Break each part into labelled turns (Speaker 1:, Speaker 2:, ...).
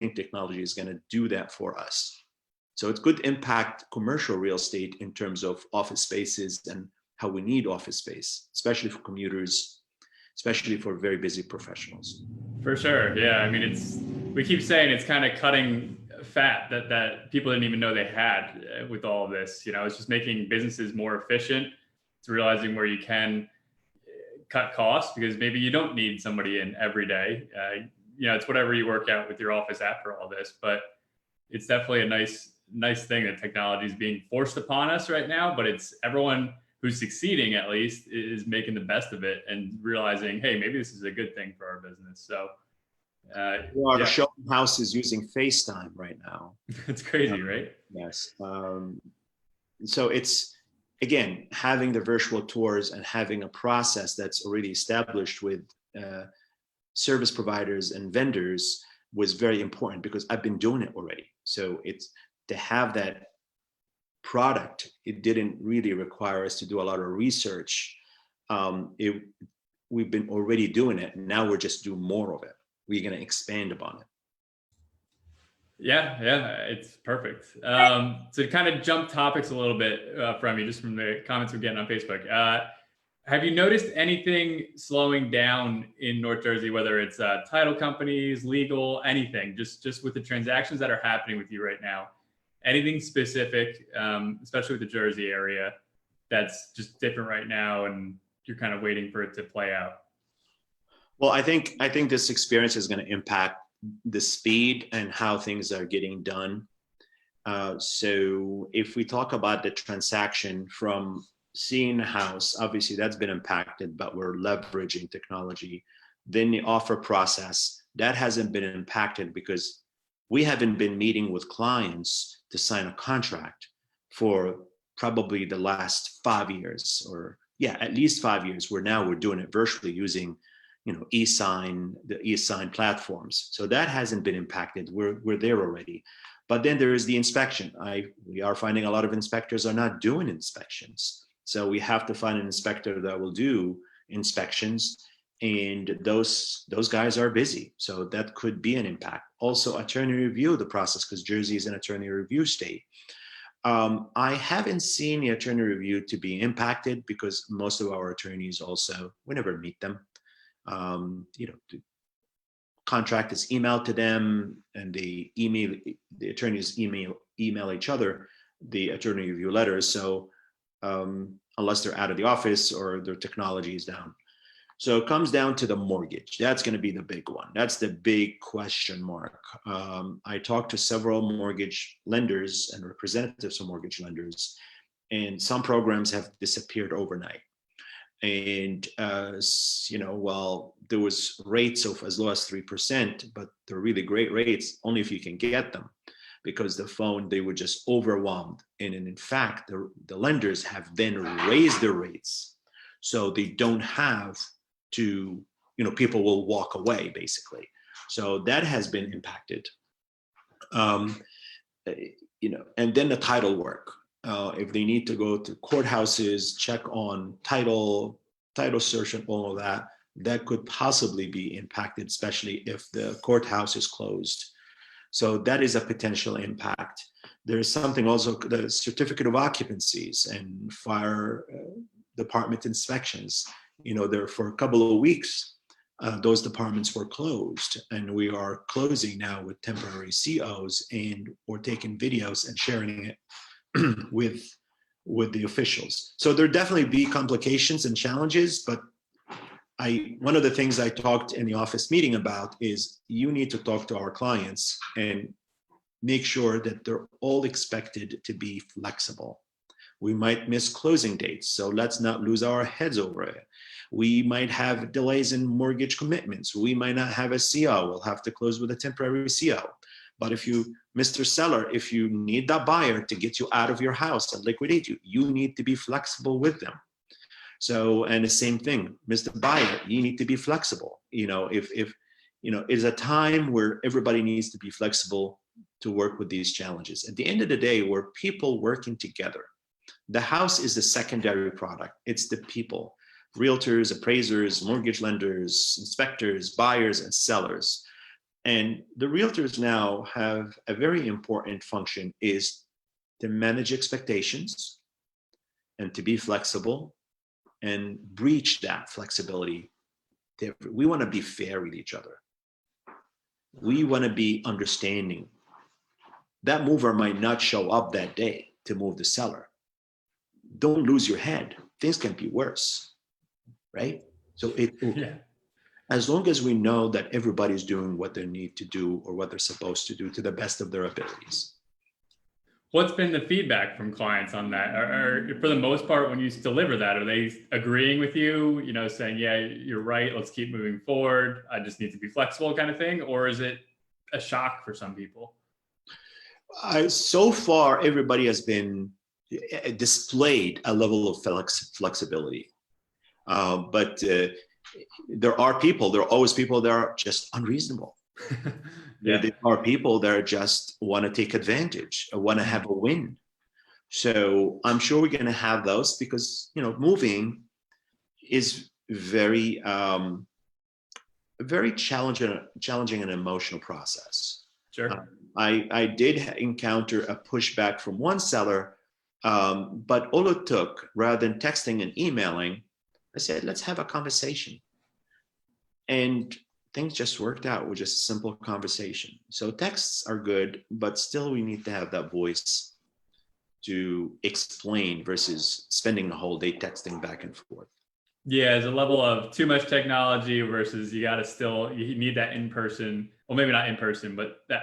Speaker 1: technology is going to do that for us. So it could impact commercial real estate in terms of office spaces and how we need office space, especially for commuters, especially for very busy professionals.
Speaker 2: For sure. Yeah. I mean, we keep saying it's kind of cutting fat that people didn't even know they had with all of this. It's just making businesses more efficient. It's realizing where you can cut costs because maybe you don't need somebody in every day. It's whatever you work out with your office after all this, but it's definitely a nice thing that technology is being forced upon us right now, but it's everyone who's succeeding at least is making the best of it and realizing, hey, maybe this is a good thing for our business. So
Speaker 1: we are showing houses using FaceTime right now.
Speaker 2: It's crazy, right?
Speaker 1: Yes. So it's, again, having the virtual tours and having a process that's already established with service providers and vendors was very important because I've been doing it already. So it's to have that product, it didn't really require us to do a lot of research. We've been already doing it, and now we're just doing more of it. We're going to expand upon it.
Speaker 2: Yeah, it's perfect. So to kind of jump topics a little bit from you, just from the comments we're getting on Facebook, have you noticed anything slowing down in North Jersey, whether it's title companies, legal, anything, just with the transactions that are happening with you right now? Anything specific, especially with the Jersey area, that's just different right now and you're kind of waiting for it to play out?
Speaker 1: Well, I think this experience is going to impact the speed and how things are getting done. So if we talk about the transaction from seeing a house, obviously that's been impacted, but we're leveraging technology. Then the offer process, that hasn't been impacted because we haven't been meeting with clients to sign a contract for probably the last 5 years, or at least 5 years, where now we're doing it virtually using the e-sign platforms. So that hasn't been impacted. We're there already. But then there is the inspection. We are finding a lot of inspectors are not doing inspections. So we have to find an inspector that will do inspections, and those guys are busy. So that could be an impact. Also, attorney review the process, because Jersey is an attorney review state. I haven't seen the attorney review to be impacted because most of our attorneys also, we never meet them. The contract is emailed to them, and the attorneys email each other the attorney review letters. So unless they're out of the office or their technology is down. So it comes down to the mortgage. That's going to be the big one. That's the big question mark. I talked to several mortgage lenders and representatives of mortgage lenders, and some programs have disappeared overnight. And, well, there was rates of as low as 3%, but they're really great rates only if you can get them, because the phone, they were just overwhelmed. And in fact, the lenders have then raised their rates. So they don't have to, people will walk away basically. So that has been impacted. And then the title work. If they need to go to courthouses, check on title search and all of that, that could possibly be impacted, especially if the courthouse is closed. So that is a potential impact. There's something also, the certificate of occupancies and fire department inspections. There for a couple of weeks, those departments were closed, and we are closing now with temporary COs, and we're taking videos and sharing it with the officials. So there definitely be complications and challenges, but one of the things I talked in the office meeting about is you need to talk to our clients and make sure that they're all expected to be flexible. We might miss closing dates, so let's not lose our heads over it. We might have delays in mortgage commitments. We might not have a CO. We'll have to close with a temporary CO. But if you, Mr. Seller, if you need that buyer to get you out of your house and liquidate you, you need to be flexible with them. So, and the same thing, Mr. Buyer, you need to be flexible. It's a time where everybody needs to be flexible to work with these challenges. At the end of the day, we're people working together. The house is the secondary product. It's the people, realtors, appraisers, mortgage lenders, inspectors, buyers, and sellers. And the realtors now have a very important function, is to manage expectations and to be flexible and breach that flexibility. We want to be fair with each other. We want to be understanding. That mover might not show up that day to move the seller. Don't lose your head. Things can be worse, right? So
Speaker 2: Yeah.
Speaker 1: as long as we know that everybody's doing what they need to do or what they're supposed to do to the best of their abilities.
Speaker 2: What's been the feedback from clients on that? Or for the most part, when you deliver that, are they agreeing with you, saying, yeah, you're right, let's keep moving forward, I just need to be flexible kind of thing? Or is it a shock for some people?
Speaker 1: So far, everybody has been displayed a level of flexibility. But there are always people that are just unreasonable. Yeah. There are people that just want to take advantage, want to have a win. So I'm sure we're going to have those, because moving is very very challenging and emotional process.
Speaker 2: Sure.
Speaker 1: I did encounter a pushback from one seller, but all it took, rather than texting and emailing, I said, let's have a conversation. And things just worked out with just a simple conversation. So texts are good, but still we need to have that voice to explain versus spending the whole day texting back and forth.
Speaker 2: Yeah, there's a level of too much technology versus you need that in person. Well, maybe not in person, but that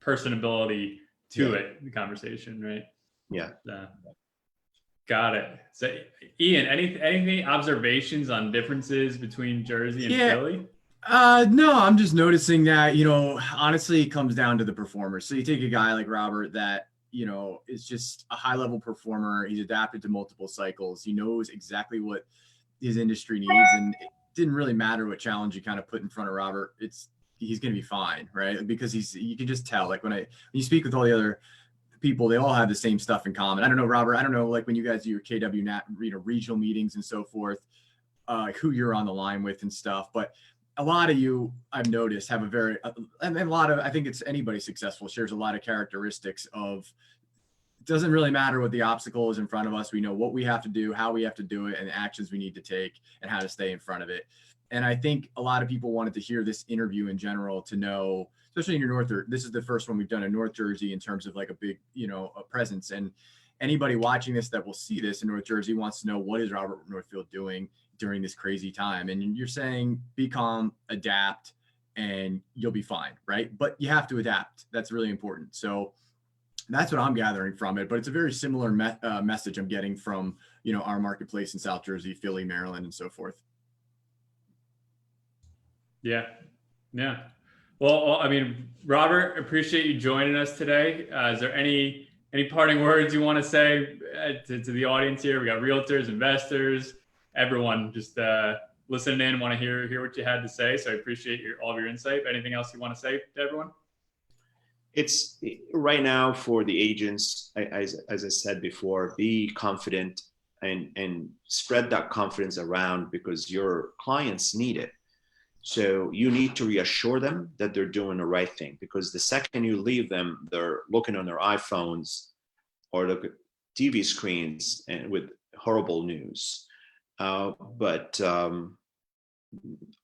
Speaker 2: personability to it, the conversation, right?
Speaker 1: Yeah.
Speaker 2: Got it. So, Ian, any observations on differences between Jersey and Philly?
Speaker 3: No, I'm just noticing that, honestly, it comes down to the performer. So you take a guy like Robert that, is just a high level performer. He's adapted to multiple cycles. He knows exactly what his industry needs. And it didn't really matter what challenge you kind of put in front of Robert. He's going to be fine, right? Because you can just tell, like when you speak with all the other people, they all have the same stuff in common. I don't know, Robert, I don't know, like when you guys do your KW regional meetings and so forth, who you're on the line with and stuff, but a lot of you, I've noticed, have and a lot of, I think it's anybody successful shares a lot of characteristics of, it doesn't really matter what the obstacle is in front of us. We know what we have to do, how we have to do it, and the actions we need to take, and how to stay in front of it. And I think a lot of people wanted to hear this interview in general to know, especially in your this is the first one we've done in North Jersey in terms of like a big, a presence. And anybody watching this that will see this in North Jersey wants to know, what is Robert Northfield doing during this crazy time? And you're saying, be calm, adapt, and you'll be fine, right? But you have to adapt. That's really important. So that's what I'm gathering from it. But it's a very similar message I'm getting from, our marketplace in South Jersey, Philly, Maryland, and so forth.
Speaker 2: Yeah. Well, I mean, Robert, appreciate you joining us today. Is there any parting words you want to say to the audience here? We got realtors, investors, everyone just listening in, want to hear what you had to say. So I appreciate all of your insight. Anything else you want to say to everyone?
Speaker 1: It's right now for the agents, as I said before, be confident and spread that confidence around, because your clients need it. So you need to reassure them that they're doing the right thing, because the second you leave them, they're looking on their iPhones or look at TV screens and with horrible news. But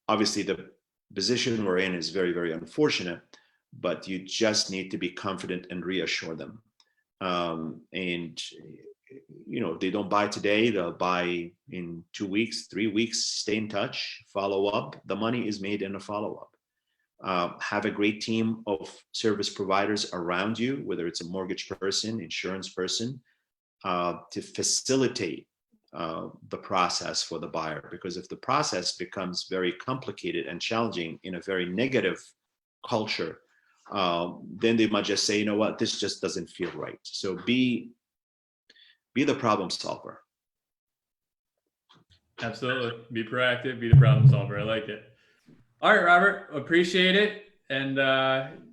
Speaker 1: obviously the position we're in is very, very unfortunate, but you just need to be confident and reassure them. And if they don't buy today, they'll buy in 2 weeks, 3 weeks. Stay in touch, follow up. The money is made in a follow-up. Have a great team of service providers around you, whether it's a mortgage person, insurance person, to facilitate the process for the buyer. Because if the process becomes very complicated and challenging in a very negative culture, then they might just say, you know what, this just doesn't feel right. So be the problem solver.
Speaker 2: Absolutely. Be proactive, be the problem solver. I like it. All right, Robert, appreciate it. And,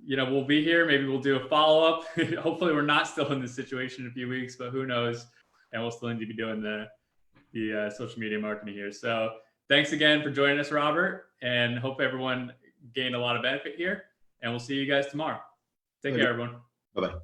Speaker 2: we'll be here. Maybe we'll do a follow-up. Hopefully we're not still in this situation in a few weeks, but who knows? And we'll still need to be doing the social media marketing here. So thanks again for joining us, Robert, and hope everyone gained a lot of benefit here. and we'll see you guys tomorrow. Take
Speaker 1: Okay.
Speaker 2: care, everyone.
Speaker 1: Bye-bye.